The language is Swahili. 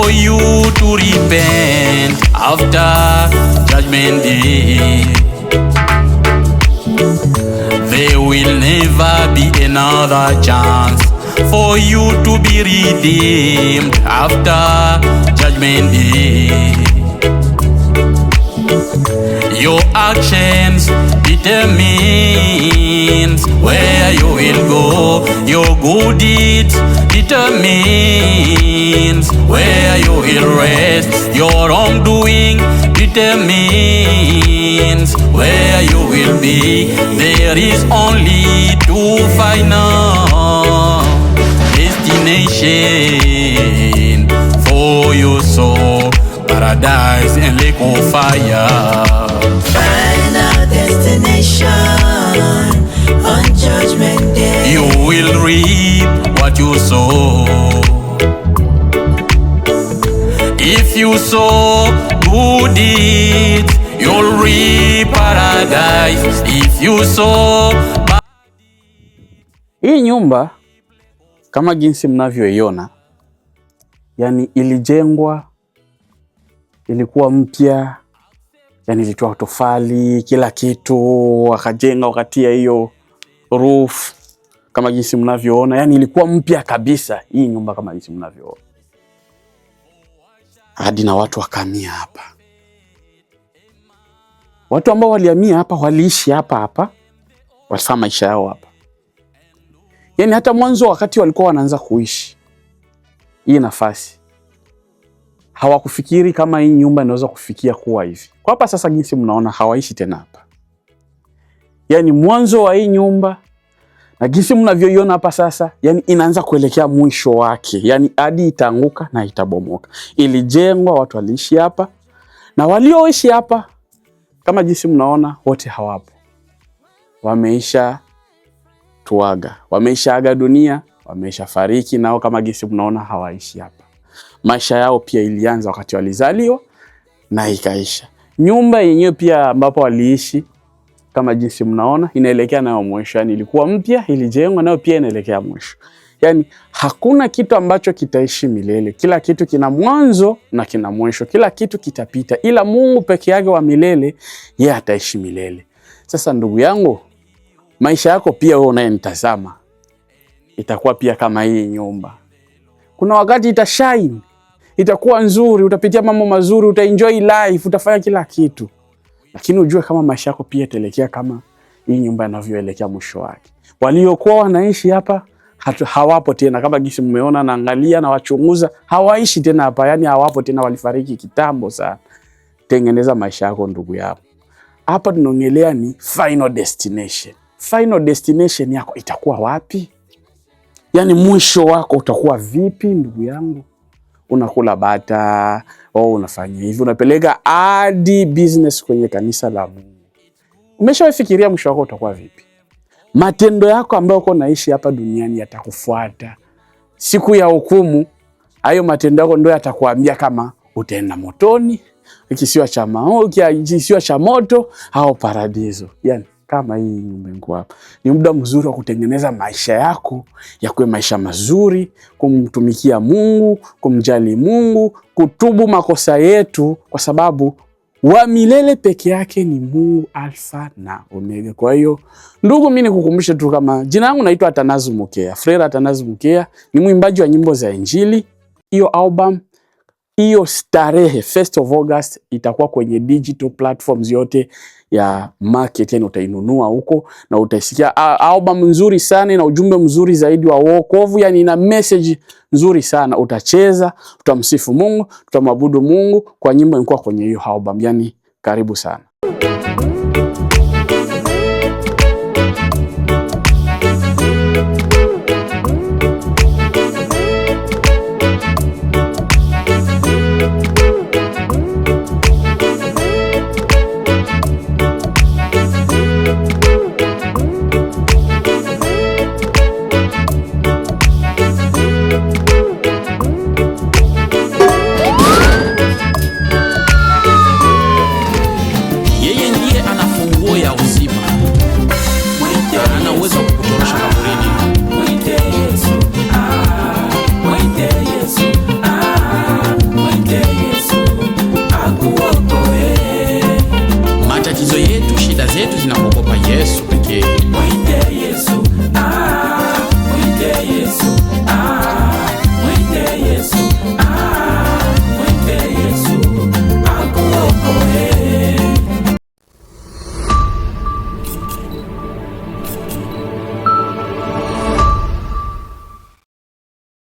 for you to repent after Judgment Day. There will never be another chance for you to be redeemed after Judgment Day. Your actions determines where you will go. Your good deeds determines where you will rest. Your wrongdoing determines where you will be. There is only two final destination for your soul: paradise and lake of fire. Final destination on Judgment Day. You will reap what you sow. If you sow good deeds, you'll reap paradise. If you sow bad... Hii nyumba kama jinsi mnavyoiona, yani ilijengwa, ilikuwa mpya, yani ilitoa tofali, kila kitu, wakajenga, wakatia hiyo roof kama jinsi mnavyoona, yani ilikuwa mpya kabisa hii nyumba kama jinsi mnavyoona. Hadi na watu wakamia hapa. Watu ambao walihamia hapa waliishi hapa, walifanya maisha yao hapa. Yani hata mwanzo wakati walikuwa wanaanza kuishi hii nafasi, hawakufikiri kama hii nyumba inaweza kufikia kuwa hivi. Kwa hapa sasa jinsi mnaona hawaishi tena hapa. Yani mwanzo wa hii nyumba na jinsi mnavyoiona hapa sasa, yani inaanza kuelekea mwisho wake. Yani hadi itaanguka na itabomoka. Ilijengwa, watu waliishi hapa, na walioishi hapa kama jinsi mnaona wote hawapo. Wameisha tuaga, wameisha aga dunia, wameisha fariki, nao kama jinsi mnaona hawaishi hapa. Maisha yao pia ilianza wakati walizaliwa na ikaisha. Nyumba yenyewe pia ambapo waliishi kama jinsi mnaona inaelekea nayo mwisho. Yani ilikuwa mpya, ilijengwa, nayo pia inaelekea mwisho. Yani hakuna kitu ambacho kitaishi milele. Kila kitu kina mwanzo na kina mwisho. Kila kitu kitapita, ila Mungu peke yake wa milele, yeye ataishi milele. Sasa ndugu yangu, maisha yako pia wewe unayenitazama itakuwa pia kama hii nyumba. Kuna wakati itashine, itakuwa nzuri, utapitia mambo mazuri, utaenjoy life, utafanya kila kitu. Lakini ujue kama maisha yako pia itaelekea kama hii nyumba inavyoelekea mwisho wake. Waliokuwa wanaishi hapa hawapo tena, kama jinsi mmeona na angalia na wachunguza, hawaishi tena hapa, yani hawapo tena, walifariki kitambo sana. Tengeneza maisha yako ndugu yangu. Hapa tunaongelea ni final destination. Final destination yako itakuwa wapi? Yani mwisho wako utakuwa vipi ndugu yangu? Unakula bata, au unafanya hivi, unapeleka hadi business kwenye kanisa la Mungu. Umeshafikiria mwisho wako utakuwa vipi? Matendo yako ambayo uko naishi hapa duniani yatakufuata. Siku ya hukumu, hayo matendo yako ndio yatakuambia kama utaenda motoni, kisiwa cha kisiwa cha moto au paradiso. Yani kama hii nyumba yangu hapa, ni muda mzuri wa kutengeneza maisha yako yakuwe maisha mazuri, kumtumikia Mungu, kumjali Mungu, kutubu makosa yetu, kwa sababu wa milele peke yake ni Mungu, Alfa na Omega. Kwa hiyo ndugu, mimi nikukumbushe tu, kama jina langu naitwa Atanazi Mukea, Frere Atanazi Mukea, ni mwimbaji wa nyimbo za Injili. Hiyo album, hiyo tarehe 1st of August itakuwa kwenye digital platforms yote ya market, yani utainunua huko na utaisikia. Album nzuri sana na ujumbe mzuri zaidi wa wokovu, yani ina message nzuri sana. Utacheza, tutamsifu Mungu, tutamwabudu Mungu kwa nyimbo ilikuwa kwenye hiyo album. Yani karibu sana.